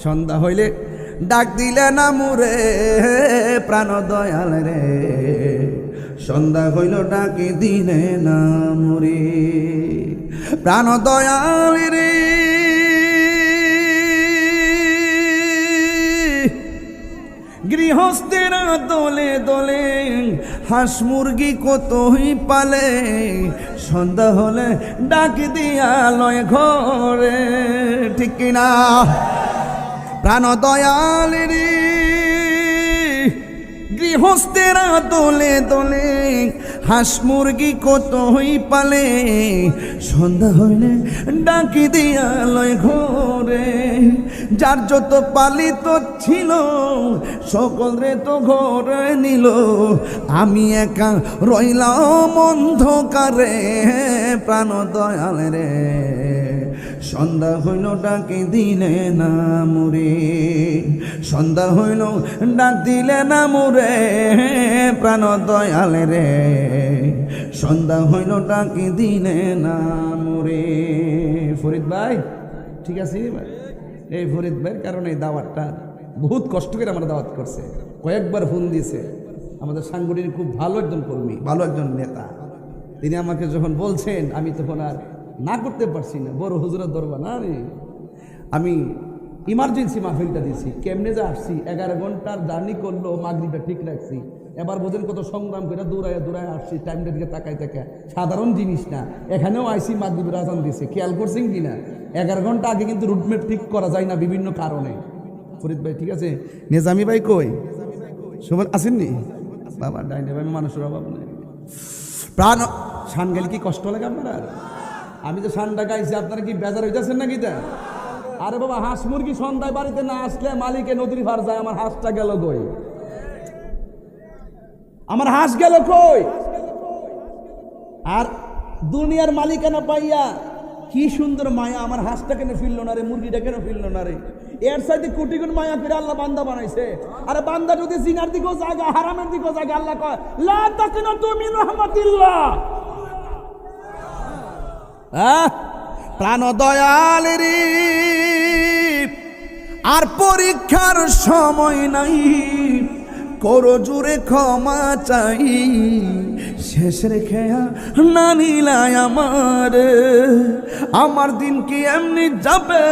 সন্ধ্যা হইলে ডাক দিলে না মুরে প্রাণ দয়াল রে, সন্ধ্যা হইল ডাকে দিলে না মুরে প্রাণ দয়াল রে। গৃহস্থেরা দলে দলে হাঁস মুরগি কতই পালে, সন্ধ্যা হলে ডাক দিয়া লয় ঘরে, ঠিক কিনা প্রাণ দয়াল রে। গৃহস্থেরা দলে দলে হাঁস মুরগি কতই পালে, সন্ধ্যা হইলে ডাক দিয়া লয় ঘরে। যার যত পালিত ছিল সকল রে তো ঘরে নিল, আমি একা রইলাম অন্ধকারে প্রাণ দয়াল রে, সন্ধ্যা হইল ডাকে দিলে না মুরে, সন্ধ্যা হইল ডাক দিলে না মুরে প্রাণ দয়াল রে, সন্ধ্যা হইল ডাকে দিলে না মুরে। ফরিদ ভাই ঠিক আছে ভাই, এই ফরিদ ভাইয়ের কারণে এই দাওয়াতটা বহুত কষ্ট করে আমার দাওয়াত করছে, কয়েকবার ফোন দিয়েছে। আমাদের সাংগঠনিক খুব ভালো একজন কর্মী, ভালো একজন নেতা। তিনি আমাকে যখন বলছেন আমি তখন আর না করতে পারছি না, বড় হুজুরের দরবার না রে, আমি ইমার্জেন্সি মাহফিলটা দিয়েছি। কেমনে যে আসছি, 11 ঘন্টার জার্নি করলো, মাগরিবটা ঠিক রাখছি। এবার বোঝেন কত সংগ্রাম করে দৌড়ায় দৌড়ায় আসছি, টাইমটার দিকে তাকাই তাকায়, সাধারণ জিনিস না। এখানেও আইসি মাগরিবের আজান দিয়েছে, খেয়াল করছেন কিনা? 11 ঘন্টা আগে কিন্তু রুটমেপ ঠিক করা যায় না বিভিন্ন কারণে। ফরিদ ভাই ঠিক আছে, নেজামি ভাই কই সুমন আসেননি? বাবা ডাইনে ভাই মানুষের অভাব নেই। প্রাণ শান গেলে কি কষ্ট লাগে আপনারা? আমি তো শানটা গাইছি, আপনারা কি বেজার হইতেছেন নাকি? তা আরে বাবা, হাঁস মুরগি সন্ধ্যায় বাড়িতে না আসলে মালিকে নদীর ভার যায়, আমার হাঁসটা গেল কই? আমার হাঁস গেল কই? আর দুনিয়ার মালিকানা পাইয়া কি সুন্দর মায়া, আমার হাঁসটা কেন ফিরলো না রে, মুরগিটা কেন ফিরলো না রে? এর সাথে কোটি গুণ মায়া করে আল্লাহ বান্দা বানাইছে। আরে বান্দা যদি জিনার দিকেও জায়গা, হারামের দিকেও জায়গা, আল্লাহ কয় লা তাকনাতু মিন রাহমাতিল্লাহ। প্রাণ দয়াল রে, আর পরীক্ষার সময় নাই, করো জুড়ে ক্ষমা চাই, শেষ রেখে না নিলাই আমার দিন কি এমনি যাবে,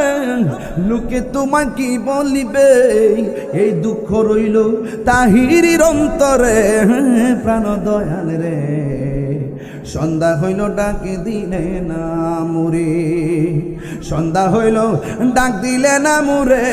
লোকে তোমায় কি বলিবে, এই দুঃখ রইল তাহিরির অন্তরে প্রাণ দয়াল রে, সন্ধ্যা হইল ডাকে দিলে না মুরে, সন্ধ্যা হইল ডাক দিলে না মুরে।